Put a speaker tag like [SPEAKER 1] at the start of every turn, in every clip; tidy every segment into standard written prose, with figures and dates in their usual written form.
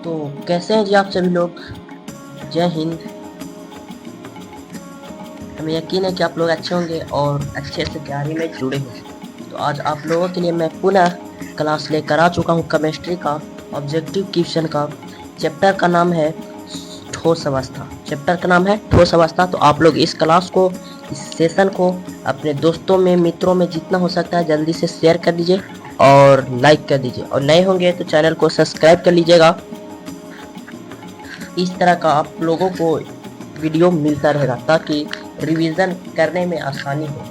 [SPEAKER 1] तो कैसे हैं जी आप सभी लोग। जय हिंद। हमें यकीन है कि आप लोग अच्छे होंगे और अच्छे से तैयारी में जुड़े होंगे। तो आज आप लोगों के लिए मैं पुनः क्लास लेकर आ चुका हूँ केमिस्ट्री का ऑब्जेक्टिव क्वेश्चन का। चैप्टर का नाम है ठोस अवस्था। चैप्टर का नाम है ठोस अवस्था। तो आप लोग इस क्लास को, इस सेशन को अपने दोस्तों में, मित्रों में जितना हो सकता है जल्दी से शेयर कर दीजिए और लाइक कर दीजिए, और नए होंगे तो चैनल को सब्सक्राइब कर लीजिएगा। इस तरह का आप लोगों को वीडियो मिलता रहेगा ताकि रिवीजन करने में आसानी हो।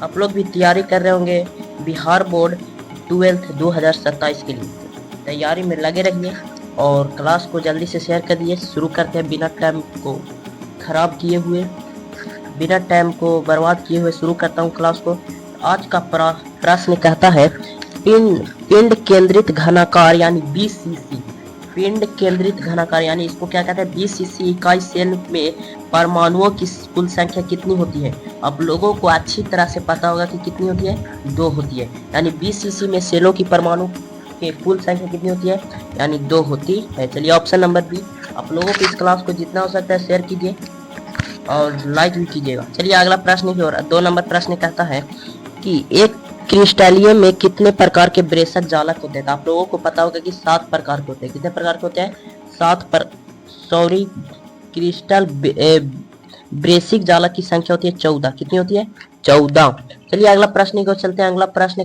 [SPEAKER 1] आप लोग भी तैयारी कर रहे होंगे बिहार बोर्ड 12th 2027 के लिए। तैयारी में लगे रहिए और क्लास को जल्दी से शेयर कर दिए। शुरू करते हैं बिना टाइम को खराब किए हुए, बिना टाइम को बर्बाद किए हुए शुरू करता हूँ क्लास को। आज का प्रश्न कहता है पिंड केंद्रित घनाकार यानी बीसीसी। पिंड केंद्रित घनाकार यानी इसको क्या कहते हैं, बीसीसी इकाई सेल में परमाणुओं की कुल संख्या कितनी होती है। आप लोगों को अच्छी तरह से पता होगा कि कितनी होती है, 2 होती है। यानी बीसीसी में सेलों की परमाणु के कुल संख्या कितनी होती है, यानी 2 होती है। चलिए ऑप्शन नंबर बी। आप लोगों को इस क्लास को जितना हो सकता है शेयर कीजिए और लाइक भी कीजिएगा। चलिए अगला प्रश्न की ओर। 2 नंबर प्रश्न कहता है कि एक क्रिस्टलीय में कितने प्रकार के ब्रेसक जालक होते हैं। तो आप लोगों को पता होगा कि 7 प्रकार के होते हैं। कितने प्रकार के होते हैं, 7 क्रिस्टल ब्रेसिक जालक की संख्या होती है 14। कितनी होती है, 14। चलिए अगला प्रश्न को चलते हैं। अगला प्रश्न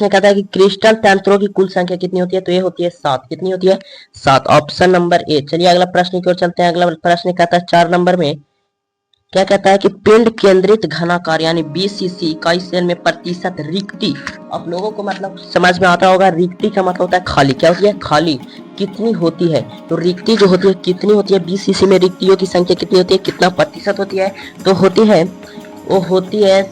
[SPEAKER 1] कहता है कि क्रिस्टल तंत्रों की कुल संख्या कितनी होती है। तो ये होती है 7। कितनी होती है, 7। Option number A. चलिए अगला प्रश्न की ओर चलते हैं। अगला प्रश्न कहता है 4 नंबर में क्या कहता है कि पिंड केंद्रित घनाकार यानी बीसीसी इकाई सेल में प्रतिशत रिक्ति। आप लोगों को मतलब समझ में आता होगा, रिक्ति का मतलब होता है खाली। क्या होती है, खाली। कितनी होती है, तो रिक्ति जो होती है कितनी होती है, बीसीसी में रिक्तियों की संख्या कितनी होती है, कितना प्रतिशत होती है, तो होती है, वो होती है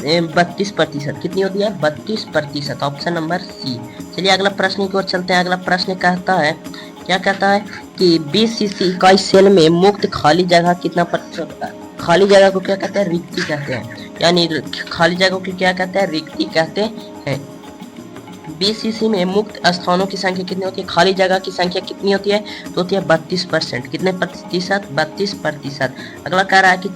[SPEAKER 1] 32%। कितनी होती है, 32%। Option number C. चलिए अगला प्रश्न की ओर चलते हैं। अगला प्रश्न कहता है, क्या कहता है कि बीसीसी इकाई सेल में मुक्त खाली जगह कितना प्रतिशत होता है। खाली जगह को क्या कहते हैं, रिक्ति कहते हैं। यानी खाली जगह को क्या कहते हैं, रिक्ति कहते हैं। बीसीसी में मुक्त स्थानों की संख्या कितनी होती है, खाली जगह की संख्या कितनी होती है, तो होती है 32%। कितने प्रतिशत, 32%। अगला कह रहा है कि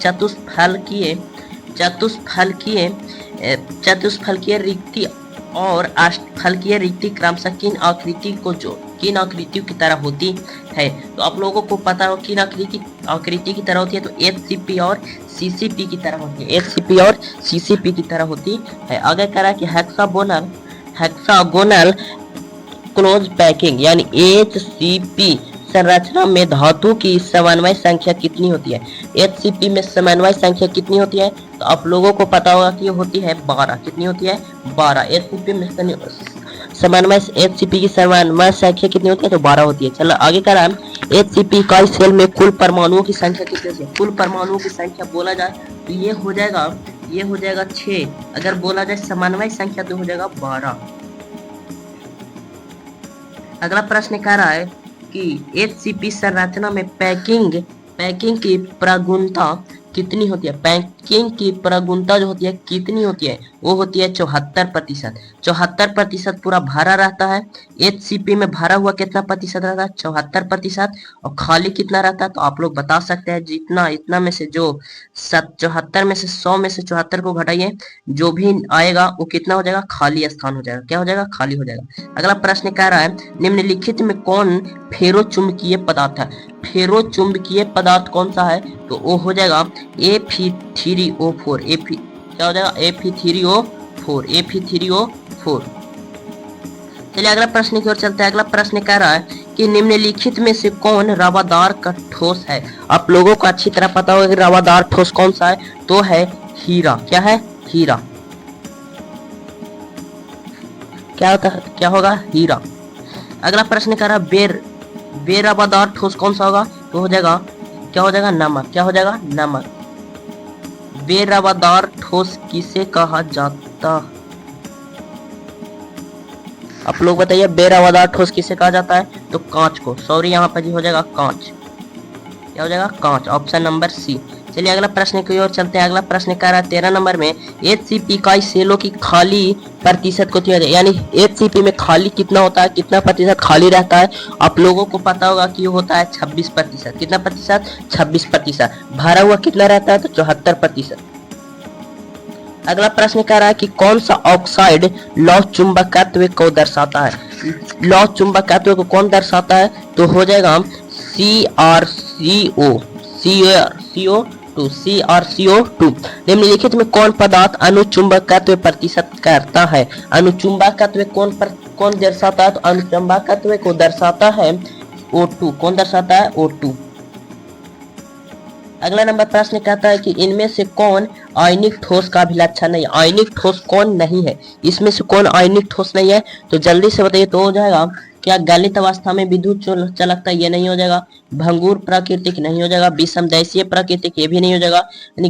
[SPEAKER 1] चतुष्फलकीय रिक्ति और अष्टफलकीय रिक्ति क्रमशः किन आकृतियों की तरह होती है। तो आप लोगों को पता हो किन आकृति की तरह होती है, तो एचसीपी और सीसीपी की तरह होती है। एचसीपी और सीसीपी की तरह होती है। आगे कह रहा है कि हेक्सागोनल क्लोज पैकिंग यानी एचसीपी संरचना में धातु की समन्वय संख्या कितनी होती है। एचसीपी में समन्वय संख्या कितनी होती है, तो आप लोगों को पता होगा कि होती है 12। कितनी होती है, 12। एचसीपी में एचसीपी की समन्वय संख्या कितनी होती है, तो 12 होती है। चलो आगे कह रहा है एचसीपी इकाई सेल में कुल परमाणुओं की संख्या कितनी होती है। कुल परमाणुओं की संख्या बोला जाए तो ये हो जाएगा 6। अगर बोला जाए समन्वय संख्या तो हो जाएगा 12। अगला प्रश्न कह रहा है कि एचसीपी संरचना में पैकिंग की प्रगुणता कितनी होती है। पैकिंग की प्रगुणता जो होती है कितनी होती है, वो होती है 74%। 74% पूरा भरा रहता है। एचसीपी में भरा हुआ कितना प्रतिशत रहता है, 74%। और खाली कितना रहता है, तो आप लोग बता सकते हैं जितना इतना में से जो 74 में से 100 में से 74 को घटाइए, जो भी आएगा वो कितना हो जाएगा, खाली स्थान हो जाएगा। क्या हो जाएगा, खाली हो जाएगा। अगला प्रश्न कह रहा है निम्नलिखित में कौन फेरो चुंबकीय पदार्थ है। फेरो चुंबकीय पदार्थ कौन सा है, तो वो हो जाएगा Fe3O4। क्या हो जाएगा, Fe3O4। चलिए अगला प्रश्न की ओर चलते हैं। अगला प्रश्न कह रहा है कि निम्नलिखित में से कौन रवादार का ठोस है। आप लोगों को अच्छी तरह पता होगा कि रवादार ठोस कौन सा है, तो है हीरा। क्या है, हीरा। क्या होगा, हीरा। अगला प्रश्न कह रहा है बेरवादार ठोस कौन सा होगा, तो हो जाएगा, क्या हो जाएगा, नमक। क्या हो जाएगा, नमक। बेरवादार ठोस किसे कहा जाता, आप लोग बताइए बेरवादार ठोस किसे कहा जाता है, तो कांच को। सॉरी यहाँ पर जी हो जाएगा कांच। क्या हो जाएगा, कांच। Option number C. चलिए अगला प्रश्न की ओर चलते हैं। अगला प्रश्न कह रहा है 13 नंबर में HCP इकाई सेलों की खाली प्रतिशत को दिया जाए, यानी HCP में खाली कितना होता है, कितना प्रतिशत खाली रहता है। आप लोगों को पता होगा कि होता है 26%। कितना प्रतिशत? 26%। भरा हुआ कितना रहता है? तो 74%। अगला प्रश्न कह रहा है कि कौन सा ऑक्साइड लौह चुंबकत्व को दर्शाता है। लौह चुंबकत्व को कौन दर्शाता है? तो हो जाएगा CrCO2। निम्नलिखित में कौन पदार्थ अनुचुंबकत्व प्रतिशत करता है? अनुचुंबकत्व कौन दर्शाता है? तो अनुचुंबकत्व को दर्शाता है O2। कौन दर्शाता है? O2। अगला नंबर प्रश्न कहता है कि इनमें से कौन आयनिक ठोस का अभिलक्षण नहीं? आयनिक ठोस कौन नहीं है? इसमें से कौन आयनिक ठोस नहीं है? तो जल्दी से बताइए। तो हो जाएगा क्या गलित अवस्था में विद्युत चलकता, ये नहीं हो जाएगा। भंगुर प्राकृतिक नहीं हो जाएगा। विषमदैशीय प्राकृतिक ये भी नहीं हो जाएगा। यानी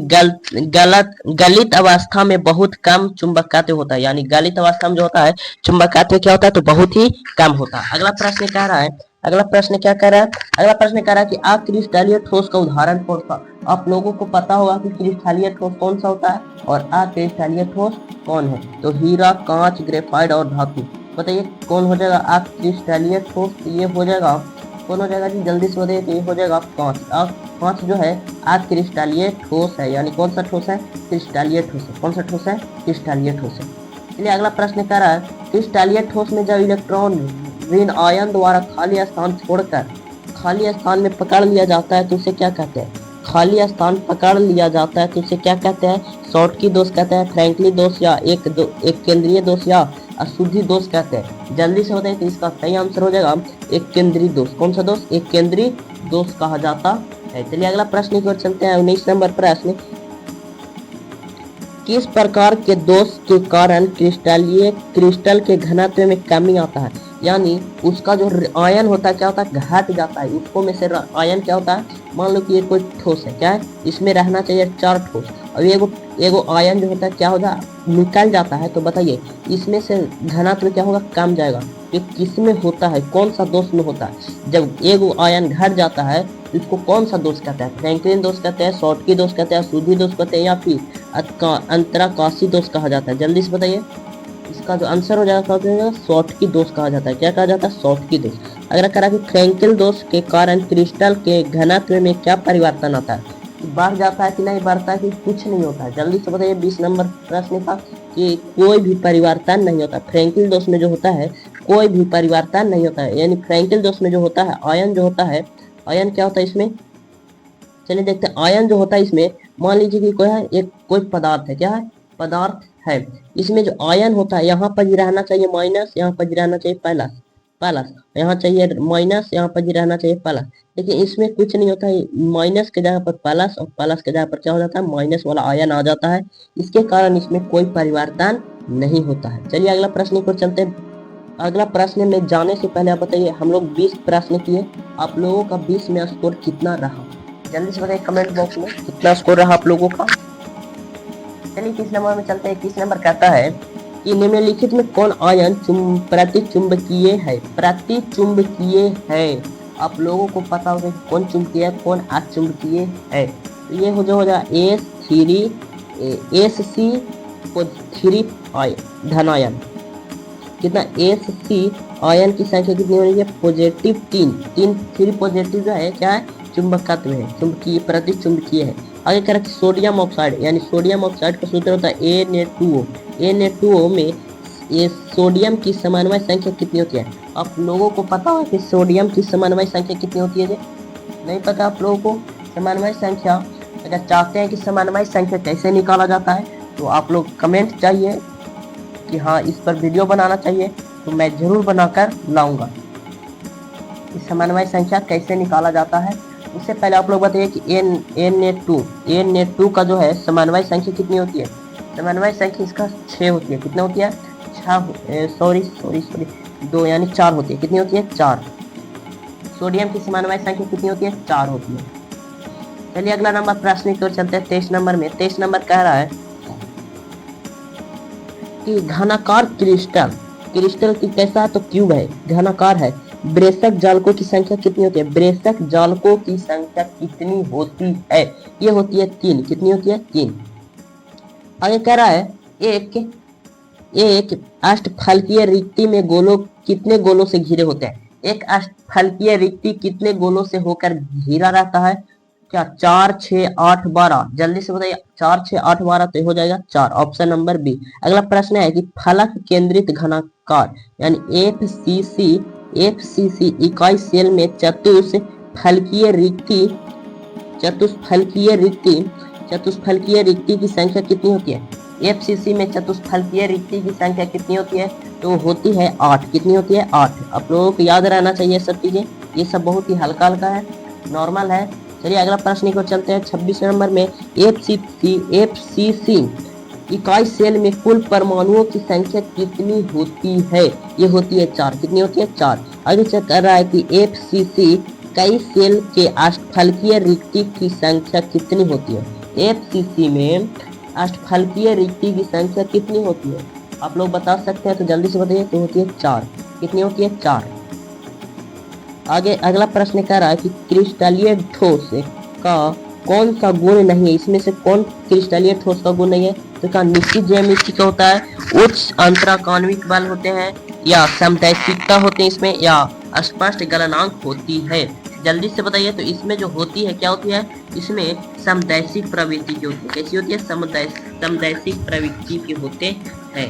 [SPEAKER 1] गलित अवस्था में बहुत कम चुंबकत्व होता है, यानी गलित अवस्था में जो होता है चुंबकत्व क्या होता है? तो बहुत ही कम होता है। अगला प्रश्न कह रहा है, अगला प्रश्न क्या कह रहा है? अगला प्रश्न कह रहा है कि अक्रिस्टलीय ठोस का उदाहरण कौन सा? आप लोगों को पता होगा कि क्रिस्टलीय ठोस कौन सा होता है और अक्रिस्टलीय ठोस कौन है। तो हीरा, कांच, ग्रेफाइट और धातु। बताइए कौन हो जाएगा अक्रिस्टलीय ठोस? ये हो जाएगा, कौन हो जाएगा जी? जल्दी से बताइए। तो ये हो जाएगा कांच। कांच जो है अक्रिस्टलीय ठोस है, यानी कौन सा ठोस है? क्रिस्टलीय ठोस है। कौन सा ठोस है? क्रिस्टलीय ठोस है। चलिए अगला प्रश्न कह रहा है क्रिस्टलीय ठोस में जब इलेक्ट्रॉन ऋण आयन द्वारा खाली स्थान छोड़कर खाली स्थान में पकड़ लिया जाता है तो उसे क्या कहते हैं? खाली स्थान पकड़ लिया जाता है तो उसे क्या कहते हैं? शॉर्टकी दोष कहते हैं, फ्रैंकली दोष या एक केंद्रीय दोष या अशुद्धि दोष कहते हैं। जल्दी से बताइए। तो इसका सही आंसर हो जाएगा एक केंद्रीय दोष। कौन सा दोष? एक केंद्रीय दोष कहा जाता है। चलिए अगला प्रश्न की ओर चलते हैं। 19 नंबर प्रश्न, किस प्रकार के दोष के कारण क्रिस्टल के घनत्व में कमी आता है? यानी उसका जो आयन होता है क्या होता है? घट जाता है। उसको में से आयन क्या होता है? मान लो कि ये कोई ठोस है, क्या है? इसमें रहना चाहिए 4 ठोस, और एगो आयन जो होता है क्या होगा? निकल जाता है। तो बताइए इसमें से घनत्व क्या होगा? कम जाएगा। ये किस में होता है? कौन सा दोष में होता है? जब एगो आयन घट जाता है तो इसको कौन सा दोष कहते हैं? फ्रैंकलिन दोष कहते हैं, शॉर्टकी दोष कहते हैं, अशुद्धि दोष कहते हैं, या फिर अंतराकाशी दोष कहा जाता है? जल्दी से बताइए। इसका जो आंसर हो जाएगा शॉर्टकी दोष कहा जाता है। क्या कहा जाता है? शॉर्टकी दोष। अगर करा कि फ्रैंकल दोष के कारण क्रिस्टल के घनत्व में क्या परिवर्तन आता है? बढ़ जाता है कि नहीं बढ़ता है कि कुछ नहीं होता है? जल्दी से बताइए। 20 नंबर प्रश्न था कि कोई भी परिवर्तन नहीं होता। फ्रैंकल दोष में जो होता है कोई भी परिवर्तन नहीं होता है, यानी फ्रैंकल दोष में जो होता है आयन जो होता है, आयन क्या होता है इसमें? चलिए देखते हैं। आयन जो होता है इसमें, मान लीजिए कि कोई पदार्थ है। क्या है? पदार्थ है। इसमें जो आयन होता है यहाँ पर ही रहना चाहिए माइनस, यहाँ पर ही रहना चाहिए प्लस, यहाँ चाहिए माइनस, यहाँ पर ही रहना चाहिए प्लस। लेकिन इसमें कुछ नहीं होता है। माइनस के जगह पर प्लस और प्लस के जगह पर क्या हो जाता है? माइनस वाला आयन आ जाता है। इसके कारण इसमें कोई परिवर्तन नहीं होता है। चलिए अगला प्रश्न को चलते हैं। अगला प्रश्न में जाने से पहले आप बताइए, हम लोग 20 प्रश्न किए, आप लोगों का 20 में स्कोर कितना रहा? जल्दी से बताइए कमेंट बॉक्स में कितना स्कोर रहा आप लोगों का। चलिए 21 नंबर में चलते हैं। 21 नंबर कहता है कि निम्नलिखित में कौन आयन प्रतिचुंबकीय है? प्रतिचुंबकीय है। आप लोगों को पता होगा कि कौन चुंबकीय है, कौन अचुंबकीय है। तो ये हो जाएगा Sc3 धनायन। कितना? Sc आयन की संख्या कितनी होनी है? पॉजिटिव 3 पॉजिटिव जो है क्या है? चुंबकत्व है, चुंबकीय, प्रतिचुंबकीय है। आगे कह रहा है सोडियम ऑक्साइड, यानी सोडियम ऑक्साइड का सूत्र होता है Na2O। Na2O में ये सोडियम की समन्वय संख्या कितनी होती है? आप लोगों को पता है कि सोडियम की समन्वय संख्या कितनी होती है? नहीं पता आप लोगों को समन्वय संख्या? अगर चाहते हैं कि समन्वय संख्या कैसे निकाला जाता है तो आप लोग कमेंट चाहिए कि हाँ इस पर वीडियो बनाना चाहिए, तो मैं जरूर बनाकर लाऊंगा। इस समन्वय संख्या कैसे निकाला जाता है उससे पहले आप लोग बताइए कि Na2 का जो है समन्वय संख्या कितनी होती है? समन्वय संख्या इसका 6 होती है। कितना होती है? 2 यानी 4 होती है। कितनी होती है? 4। सोडियम की समन्वय संख्या कितनी होती है? 4 होती है। चलिए अगला नंबर प्रश्न की ओर चलते हैं। 23 नंबर में 23 नंबर कह रहा है कि घनाकार क्रिस्टल की कैसा है? तो क्यूब है, घनाकार है। ब्रेसक जालकों की संख्या कितनी होती है? ब्रेसक जालकों की संख्या कितनी होती है? ये होती है 3। कितनी होती है? 3। आगे कह रहा है एक अष्टफलकीय रिक्ति में गोलों कितने गोलों से घिरे होते हैं? एक अष्टफलकीय रिक्ति कितने गोलों से होकर घिरा रहता है? क्या 4, 6, 8, 12? जल्दी से बताइए। 4, 6, 8, 12 तो हो जाएगा 4, ऑप्शन नंबर बी। अगला प्रश्न है कि फलक केंद्रित घनाकार यानी एफसीसी इकाई सेल में चतुष्फलकीय रिक्ति की संख्या कितनी होती है? एफसीसी में चतुष्फलकीय रिक्ति की संख्या कितनी होती है? तो होती है 8। कितनी होती है? 8। आप लोगों को याद रहना चाहिए सब चीजें, ये सब बहुत ही हल्का हल्का है, नॉर्मल है। चलिए अगला प्रश्न को चलते हैं। 26 नंबर में एफसीसी इकाई सेल में कुल परमाणुओं की संख्या कितनी होती है? ये होती है 4। कितनी होती है? 4। आगे चेक कर रहा है कि एफसीसी कई सेल के अष्टफलकीय रिक्ति की संख्या कितनी होती है? एफसीसी में अष्टफलकीय रिक्ति की संख्या कितनी होती है? आप लोग बता सकते हैं तो जल्दी से बताइए। तो होती है 4। कितनी होती है? 4। आगे अगला प्रश्न कह रहा है कि क्रिस्टलीय ठोस का कौन सा गुण नहीं है? इसमें से कौन क्रिस्टलीय ठोस का गुण नहीं है? तो क्या निश्चित ज्यामिति का होता है, उच्च अंतराकान्विक बल होते हैं, या समदैशिकता होते हैं इसमें, या स्पष्ट गलनांक होती है? जल्दी से बताइए। तो इसमें जो होती है क्या होती है? इसमें समदैशिक प्रवृत्ति की होती है। कैसी होती है? समदैशिक प्रवृत्ति की होते हैं।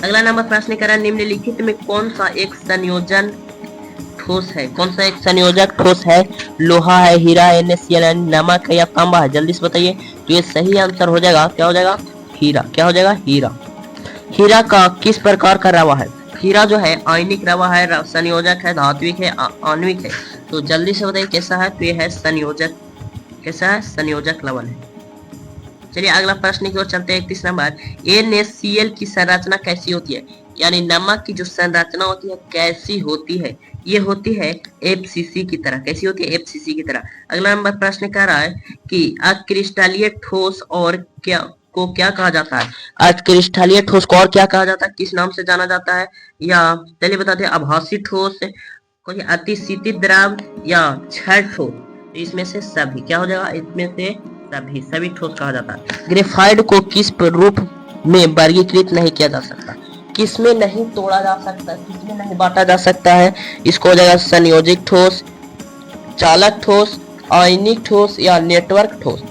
[SPEAKER 1] अगला नंबर प्रश्न कह रहा है निम्नलिखित में कौन सा एक संयोजन ठोस है? कौन सा एक संयोजक ठोस है? लोहा है, हीरा है, NaCl है, नमक है या तांबा है? जल्दी से बताइए। तो ये सही आंसर हो जाएगा। क्या हो जाएगा? हीरा। क्या हो जाएगा? हीरा। हीरा का किस प्रकार का रवा है? हीरा जो है आयनिक रवा है, संयोजक है, धात्विक है, आणविक है? तो जल्दी से बताइए कैसा है? तो ये है संयोजक। कैसा है? संयोजक लवण है। चलिए अगला प्रश्न की ओर चलते हैं। 31 नंबर NaCl की संरचना कैसी होती है? यानी नमक की जो संरचना होती है कैसी होती है? ये होती है एफसीसी की तरह। कैसी होती है? एफसीसी की तरह। अगला नंबर प्रश्न कह रहा है कि अक्रिस्टलीय ठोस और क्या कहा जाता है? अक्रिस्टलीय ठोस को और क्या कहा जाता है? किस नाम से जाना जाता है? या चलिए बताते हैं। आभासी ठोस, कोई अतिशीतित द्रव, या क्षय ठोस? इसमें से सभी। क्या हो जाएगा? इसमें से सभी ठोस कहा जाता है। ग्रेफाइट को किस रूप में वर्गीकृत नहीं किया जा सकता? किसमें नहीं तोड़ा जा सकता, किसमें नहीं बांटा जा सकता है? इसको हो जाएगा संयोजित ठोस, चालक ठोस, आयनिक ठोस या नेटवर्क ठोस?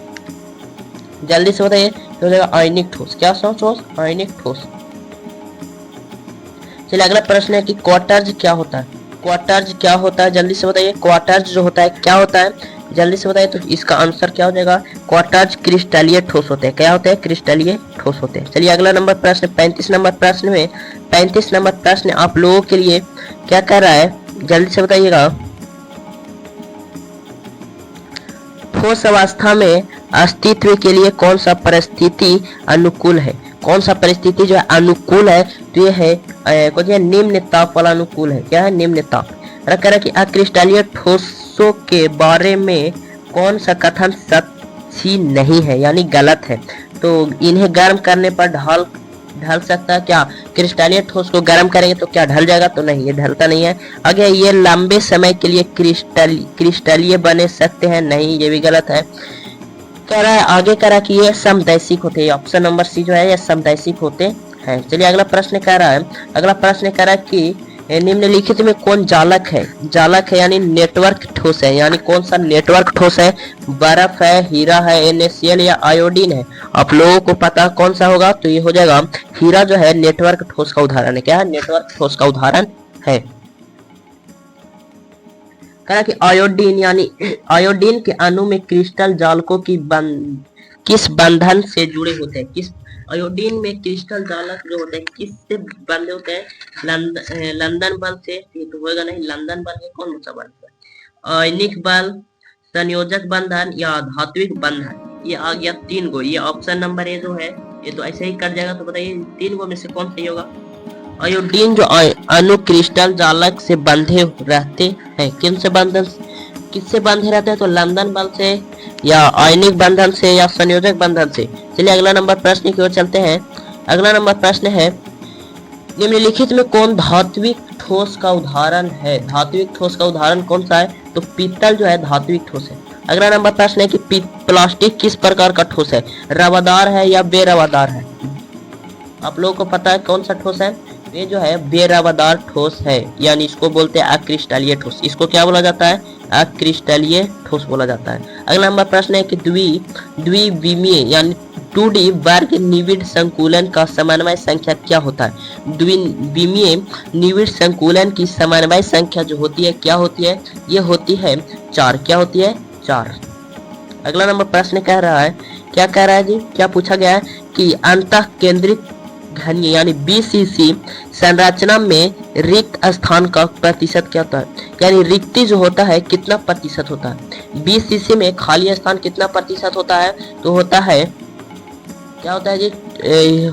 [SPEAKER 1] जल्दी से बताइए। तो हो जाएगा आयनिक ठोस। क्या ठोस? आयनिक ठोस। चलिए अगला प्रश्न है कि क्वार्टर्ज क्या होता है? क्वार्टर्ज क्या होता है? जल्दी से बताइए। क्वार्टर्ज जो होता है क्या होता है? जल्दी से बताइए। तो इसका आंसर क्या हो जाएगा? क्वार्टर्ज क्रिस्टलीय ठोस होते हैं। क्या होते हैं? क्रिस्टलीय ठोस होते हैं। चलिए अगला नंबर प्रश्न 35 नंबर प्रश्न में 35 नंबर प्रश्न आप लोगों के लिए क्या कह रहा है? जल्दी से बताइएगा। ठोस अवस्था में अस्तित्व के लिए कौन सा परिस्थिति अनुकूल है? कौन सा परिस्थिति जो है अनुकूल है? तो ये है कुछ निम्न ताप वाला अनुकूल है। क्या है? निम्न ताप। कह रहा है कि अक्रिस्टलीय ठोसों के बारे में कौन सा कथन सच्ची नहीं है यानी गलत है? तो इन्हें गर्म करने पर ढल सकता है। क्या क्रिस्टलीय ठोस को गर्म करेंगे तो क्या ढल जाएगा? तो नहीं, ये ढलता नहीं है। आगे ये लंबे समय के लिए क्रिस्टलीय बने सकते हैं? नहीं, ये भी गलत है। कह रहा है आगे कह रहा है कि ये समदैशिक होते हैं। ऑप्शन नंबर सी जो है ये समदैशिक होते हैं। चलिए अगला प्रश्न कह रहा है। अगला प्रश्न कह रहा है कि निम्नलिखित में कौन जालक है? जालक है यानी नेटवर्क ठोस है। यानी कौन सा नेटवर्क ठोस है? बर्फ है, हीरा है, NaCl या आयोडीन है? आप लोगों को पता कौन सा होगा? तो ये हो जाएगा हीरा जो है नेटवर्क ठोस का उदाहरण है। क्या है? नेटवर्क ठोस का उदाहरण है। कहा कि आयोडीन यानी आयोडीन के अणु में क्रिस्टल जालकों की किस बंधन से जुड़े होते हैं? किस आयोडीन में क्रिस्टल जालक जो होते हैं किससे बंधे होते हैं? लंदन बल से। तो होगा नहीं, लंदन बल है कौन सा बल? आयनिक बल, संयोजक बंधन या धात्विक बंधन? ये आ गया 3 गो। ये ऑप्शन नंबर ए जो है ये तो ऐसे ही कर जाएगा। तो बताइए 3 गो में से कौन सही होगा? आयोडीन जो अणु क्रिस्टल जालक से बंधे रहते हैं। किससे बंधे रहते हैं? तो लंदन बल से या आयनिक बंधन से या संयोजक बंधन से। चलिए अगला नंबर प्रश्न की ओर चलते हैं। अगला नंबर प्रश्न है निम्नलिखित में कौन धात्विक ठोस का उदाहरण है? धात्विक ठोस का उदाहरण कौन सा है? तो पीतल जो है धात्विक ठोस है। अगला नंबर प्रश्न है कि प्लास्टिक किस प्रकार का ठोस है? रवादार है या बेरवादार है? आप लोगों को पता है कौन सा ठोस है? ये जो है बेरवादार ठोस है, यानी इसको बोलते हैं अक्रिस्टलीय ठोस। इसको क्या बोला जाता है? अक्रिस्टलीय ठोस बोला जाता है। अगला नंबर प्रश्न है कि द्विविमीय यानी 2D वर्ग निविड़ संकुलन का समन्वय संख्या क्या होता है? द्विविमीय निविड़ संकुलन की समन्वय संख्या जो होती है क्या होती है? ये होती है 4। क्या होती है? 4। अगला नंबर प्रश्न कह रहा है, क्या कह रहा है जी? क्या पूछा गया है कि अंतः केंद्रित घनीय यानी BCC संरचना में रिक्त स्थान का प्रतिशत क्या होता है? यानी रिक्ति जो होता है कितना प्रतिशत होता है? BCC में खाली स्थान कितना प्रतिशत होता है? तो होता है, क्या होता है जी?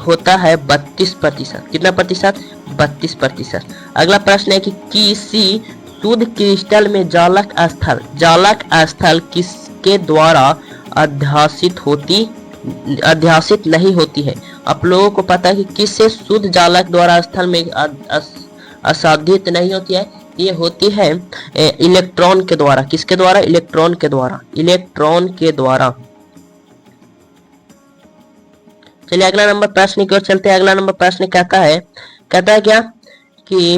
[SPEAKER 1] होता है 32%। कितना प्रतिशत? 32%। अगला प्रश्न है कि किसी शुद्ध क्रिस्टल में जालक स्थल किसके द्वारा अध्यासित नहीं होती है? आप लोगों को पता है कि किससे शुद्ध जालक द्वारा स्थल में आसादित नहीं होती है? ये होती है इलेक्ट्रॉन के द्वारा। किसके द्वारा? इलेक्ट्रॉन के द्वारा। इलेक्ट्रॉन के द्वारा। चलिए अगला नंबर प्रश्न की ओर चलते हैं। अगला नंबर प्रश्न कहता है क्या कि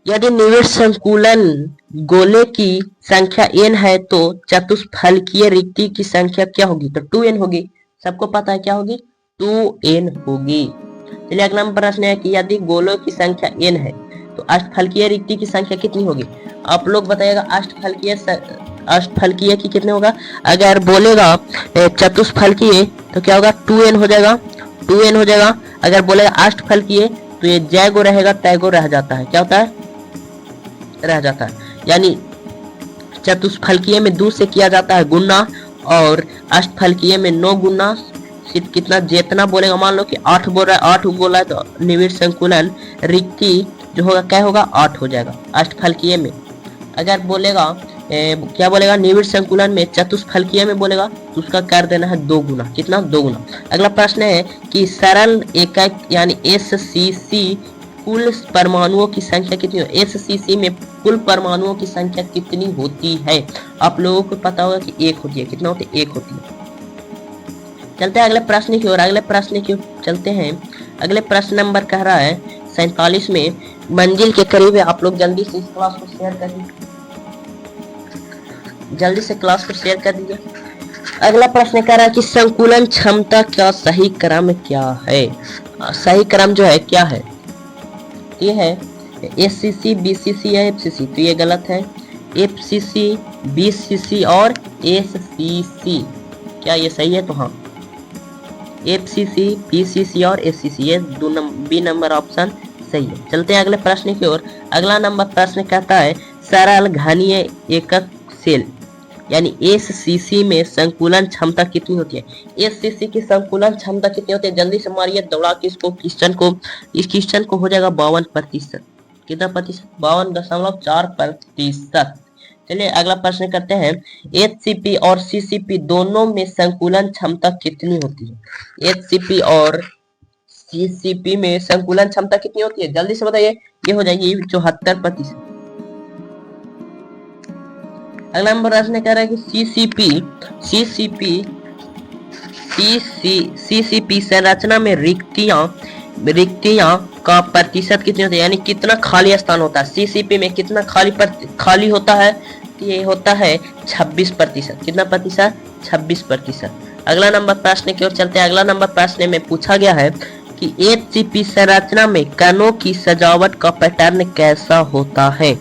[SPEAKER 1] यदि निविड़ संकुलन गोले की संख्या n है तो चतुष्फलकीय रिक्ति की संख्या क्या होगी? तो 2n होगी। सबको पता है क्या होगी? 2n होगी। चलिए अगला प्रश्न है कि यदि गोलों की संख्या n है तो अष्टफलकीय रिक्ति की संख्या कितनी होगी? आप लोग बताइएगा अष्टफलकीय की कितने होगा? अगर बोलेगा चतुष्फलकीय तो क्या होगा? 2n हो जाएगा। 2n हो जाएगा। अगर बोलेगा अष्टफलकीय तो ये जय गो रहेगा, तय गो रह जाता है। क्या होता है? रह जाता है। यानी चतुष्फलकीय में 2 से किया जाता है गुना और अष्टफलकीय में 9 गुना। कितना जितना बोलेगा, मान लो कि 8 बोल रहा है, 8 बोला है तो निविड़ संकुलन रिक्ति जो होगा क्या होगा? 8 हो जाएगा अष्टफलकीय में। अगर बोलेगा क्या बोलेगा? निविड़ संकुलन में चतुष्फलकीय में बोलेगा तो उसका कर देना है 2 गुना। कितना? 2 गुना। अगला प्रश्न है कि सरल एकक यानी SCC कुल परमाणुओं की संख्या कितनी हो? SCC में कुल परमाणुओं की संख्या कितनी होती है? आप लोगों को पता होगा कि 1 होती है। कितना होती है? 1 होती है। चलते हैं अगले प्रश्न की ओर। अगले प्रश्न की चलते हैं। अगले प्रश्न नंबर कह रहा है 47 में मंजिल के करीब है। आप लोग जल्दी से इस क्लास को शेयर कर दीजिए। जल्दी से क्लास को शेयर कर दीजिए। अगला प्रश्न कह रहा है कि संकुलन क्षमता का सही क्रम क्या है? सही क्रम जो है क्या है? ये है SCC, BCC या FCC। तो ये गलत है। FCC, BCC और SCC। क्या ये सही है? तो हाँ, FCC, BCC और SCC ये बी नंबर ऑप्शन सही है। चलते हैं अगले प्रश्न की ओर। अगला नंबर प्रश्न कहता है सरल घनीय एकक सेल यानी SCC में संकुलन क्षमता कितनी होती है? SCC की संकुलन क्षमता कितनी होती है? जल्दी से मारिए दौड़ा के इसको क्वेश्चन को। इस क्वेश्चन को हो जाएगा 52%। कितना प्रतिशत? 52.4%। चलिए अगला प्रश्न करते हैं HCP और CCP दोनों में संकुलन क्षमता कितनी होती है? HCP और CCP में संकुलन क्षमता कितनी होती है? जल्दी से बताइए। ये हो जाएगी 74%। अगला नंबर प्रश्न कह रहा है कि CCP संरचना में रिक्तियां का प्रतिशत कितनी होती है? यानी कितना खाली स्थान होता है? CCP में कितना खाली होता है? ये होता है 26%। कितना प्रतिशत? 26%। अगला नंबर प्रश्न की ओर चलते हैं। अगला नंबर प्रश्न में पूछा गया है कि HCP संरचना में कणों की सजावट का पैटर्न कैसा होता है?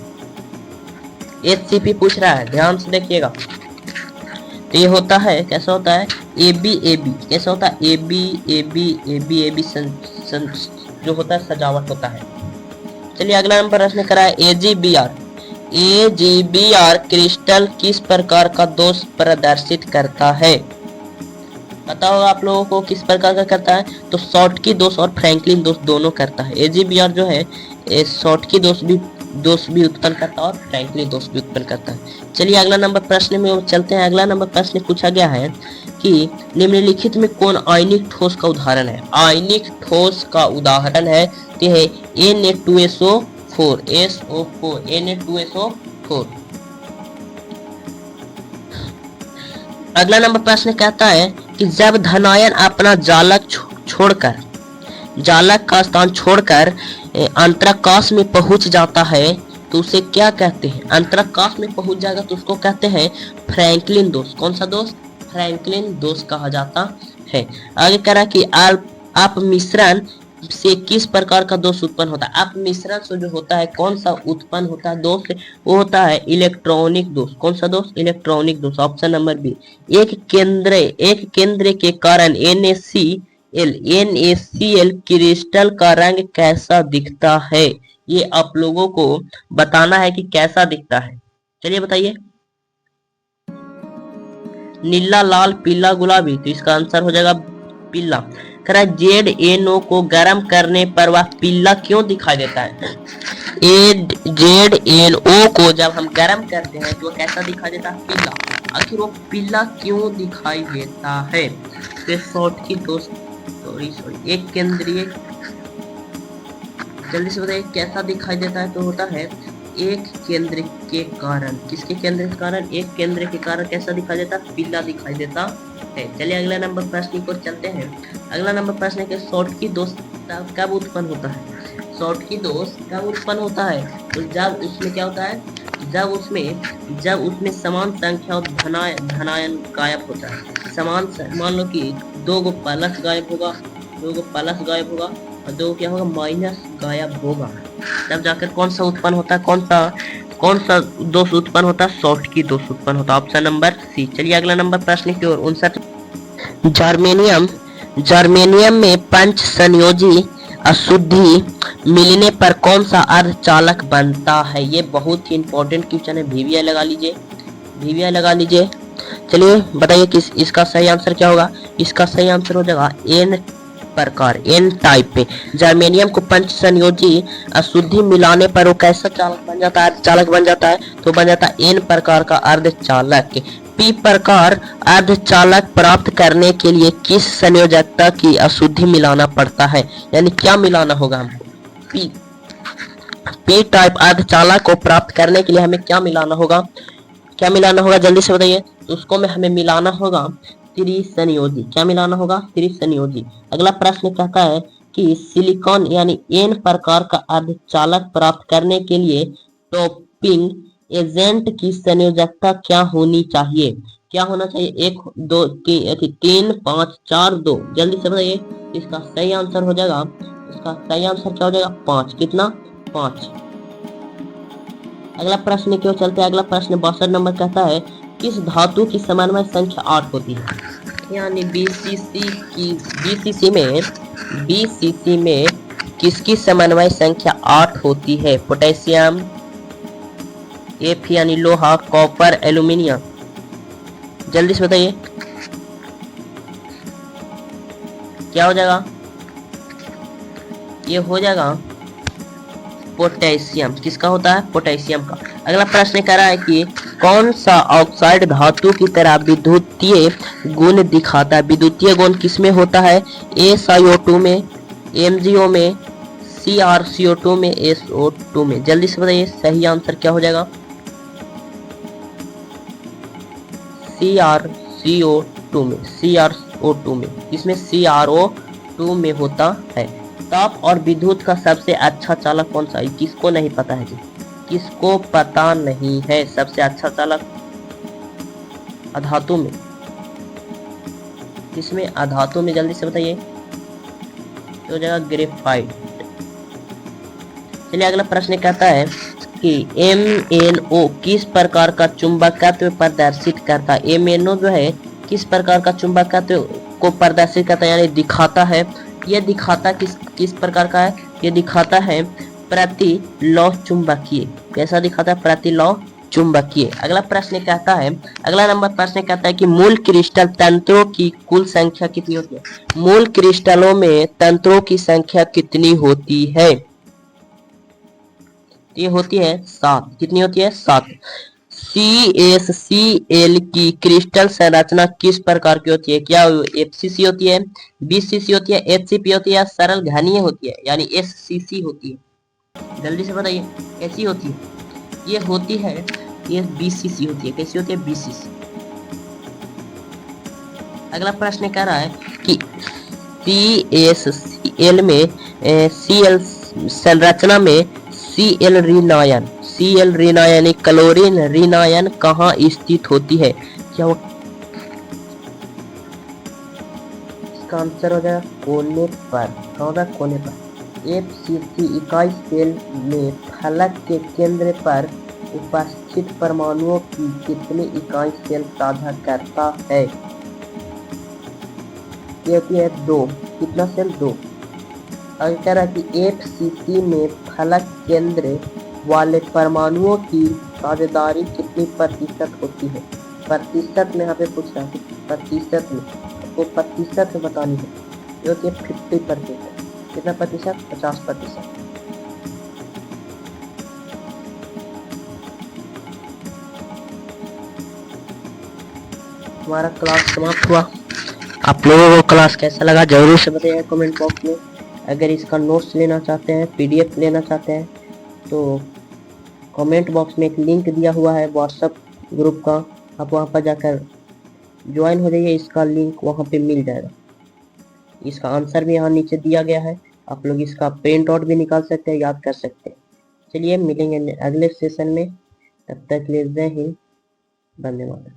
[SPEAKER 1] HCP पूछ रहा है, ध्यान से देखिएगा। तो ये होता है, कैसा होता है? AB। कैसा होता है? AB जो होता है सजावट होता है। चलिए अगला नंबर प्रश्न करा है AGBR क्रिस्टल किस प्रकार का दोष प्रदर्शित करता है? पता होगा आप लोगों को किस प्रकार का करता है? तो शॉर्टकी दोष और फ्रैंकलिन दोष दोनों करता है। AGBR जो है शॉर्टकी दोष भी उत्पन्न करता है और फ्रैंकलिन दोष भी उत्पन्न करता है। चलिए अगला नंबर प्रश्न में चलते हैं। अगला नंबर प्रश्न पूछा गया है कि निम्नलिखित में कौन आयनिक ठोस का उदाहरण है? आयनिक ठोस का उदाहरण है होती है Na2SO4 SO4 Na2SO4। अगला नंबर प्रश्न कहता है कि जब धनायन अपना जालक का स्थान छोड़कर अंतराकाश में पहुंच जाता है तो उसे क्या कहते हैं? अंतराकाश में पहुंच जाएगा तो उसको कहते हैं फ्रैंकलिन दोष। कौन सा दोष? फ्रैंकलिन दोष कहा जाता है। आगे कह रहा कि आप मिश्रण से किस प्रकार का दोष उत्पन्न होता है? आप मिश्रण से जो होता है कौन सा उत्पन्न होता है दोष? वो होता है इलेक्ट्रॉनिक दोष। कौन सा दोष? इलेक्ट्रॉनिक दोष। Option number B. एक केंद्र के कारण NaCl क्रिस्टल का रंग कैसा दिखता है? ये आप लोगों को बताना है कि कैसा दिखता है। चलिए बताइए। नीला, लाल, पीला, गुलाबी। तो इसका आंसर हो जाएगा पीला। कह रहा ZnO को गर्म करने पर वह पीला क्यों दिखाई देता है? ZnO को जब हम गर्म करते हैं तो कैसा दिखाई देता है? पीला। आखिर वो पीला क्यों दिखाई देता है? तो शॉर्ट की दोस्त सॉरी एक केंद्रीय, जल्दी से बताइए कैसा दिखाई देता है? तो होता है एक केंद्र के कारण। किसके केंद्र के कारण? एक केंद्र के कारण कैसा दिखाई देता है? पीला दिखाई देता है। चलिए अगला नंबर प्रश्न की ओर चलते हैं। अगला नंबर प्रश्न है कि शॉर्ट की दोष कब उत्पन्न होता है? शॉर्ट की दोष कब उत्पन्न होता है? तो जब उसमें क्या होता है? जब उसमें समान संख्या और धनायन गायब होता है। समान मान लो कि दो गो प्लस गायब होगा, और दो क्या होगा? माइनस गायब होगा। तब जाकर कौन सा उत्पन्न होता है? कौन सा दोष उत्पन्न होता है? शॉर्ट की दोष उत्पन्न होता है। Option number C. चलिए अगला नंबर प्रश्न की ओर। 59 जर्मेनियम में पंच संयोजी अशुद्धि मिलने पर कौन सा अर्धचालक बनता है? ये बहुत ही इंपॉर्टेंट क्वेश्चन है। वीवीआई लगा लीजिए। चलिए बताइए कि इसका सही आंसर क्या होगा? इसका सही आंसर हो जाएगा N टाइप पे। जर्मेनियम को पंच संयोजी अशुद्धि मिलाने पर वो कैसा चालक बन जाता है? अर्धचालक बन जाता है। तो बन जाता है N प्रकार का अर्धचालक। P प्रकार अर्धचालक प्राप्त करने के लिए किस संयोजकता की अशुद्धि मिलाना पड़ता है? यानी क्या मिलाना होगा हमको? P टाइप अर्धचालक को प्राप्त करने के लिए हमें क्या मिलाना होगा? जल्दी से बताइए। तो उसको में हमें मिलाना होगा त्रिसंयोजी। क्या मिलाना होगा? त्रिसंयोजी। अगला प्रश्न कहता है कि सिलिकॉन यानी N प्रकार का अर्धचालक प्राप्त करने के लिए टॉपिंग एजेंट की संयोजकता क्या होनी चाहिए? क्या होना चाहिए? 1 2 3 5 4 2। जल्दी से बताइए। इसका सही आंसर हो जाएगा, क्या हो जाएगा? 5। कितना? 5। अगला प्रश्न क्यों चलते हैं। अगला प्रश्न 62 नंबर कहता है किस धातु की समन्वय संख्या 8 होती है? यानी BCC में किसकी समन्वय संख्या 8 होती है? पोटेशियम, F यानी लोहा, कॉपर, एल्यूमिनियम। जल्दी से बताइए क्या हो जाएगा? ये हो जाएगा पोटेशियम। किसका होता है? पोटेशियम का। अगला प्रश्न कह रहा है कि कौन सा ऑक्साइड धातु की तरह विद्युतीय गुण दिखाता है? विद्युतीय गुण किसमें होता है? SiO2 में, MgO में, CrCO2 में, SO2 में। जल्दी से बताइए सही आंसर क्या हो जाएगा? CrCO2 में। इसमें CrO2 में होता है। ताप और विद्युत का सबसे अच्छा चालक कौन सा है? किसको नहीं पता है जी? किसको पता नहीं है सबसे अच्छा चालक? अधातु में। किसमें? अधातु में। जल्दी से बताइए। तो हो जाएगा ग्रेफाइट। चलिए अगला प्रश्न कहता है कि MnO किस प्रकार का चुंबकत्व प्रदर्शित करता है? MnO जो है किस प्रकार का चुंबकत्व को प्रदर्शित करता है यानी दिखाता है? यह दिखाता किस प्रकार का है? ये दिखाता है प्रतिलोह चुंबकीय। कैसा दिखाता है? प्रतिलोह चुंबकीय। अगला नंबर प्रश्न कहता है कि मूल क्रिस्टल तंत्रों की कुल संख्या कितनी होती है? मूल क्रिस्टलों में तंत्रों की संख्या कितनी होती है? ये होती है 7। कितनी होती है? 7। CaCl की क्रिस्टल संरचना किस प्रकार की होती है? क्या FCC होती है, BCC होती है, HCP होती है या सरल घनीय होती है यानी SCC होती है? जल्दी से बताइए कैसी होती है? ये होती है, ये BCC होती है। कैसी होती है? BCC। अगला प्रश्न कह रहा है कि CaCl में Cl संरचना में Cl ऋण यानी क्लोरीन ऋण आयन कहाँ स्थित होती है? क्या वो इसका आंसर हो जाएगा कोने पर। कहाँ होगा? कोने पर। FCC इकाई सेल में फलक के केंद्र पर उपस्थित परमाणुओं की कितनी इकाई सेल साझा करता है? ये होती है 2। कितना सेल? 2। अगर कह रहा है कि FCC में फलक केंद्र वाले परमाणुओं की साझेदारी कितनी प्रतिशत होती है? प्रतिशत में यहाँ पे पूछ रहा है, प्रतिशत में आपको प्रतिशत में बतानी है। ये होती है 50%। कितना प्रतिशत? 50%। हमारा क्लास समाप्त हुआ। आप लोगों को क्लास कैसा लगा जरूर से बताइए कमेंट बॉक्स में। अगर इसका नोट्स लेना चाहते हैं, PDF लेना चाहते हैं तो कमेंट बॉक्स में एक लिंक दिया हुआ है व्हाट्सएप ग्रुप का, आप वहां पर जाकर ज्वाइन हो जाइए। इसका लिंक वहां पे मिल जाएगा। इसका आंसर भी यहाँ नीचे दिया गया है, आप लोग इसका प्रिंट आउट भी निकाल सकते हैं, याद कर सकते हैं। चलिए मिलेंगे अगले सेशन में, तब तक के लिए जय हिंद, धन्यवाद।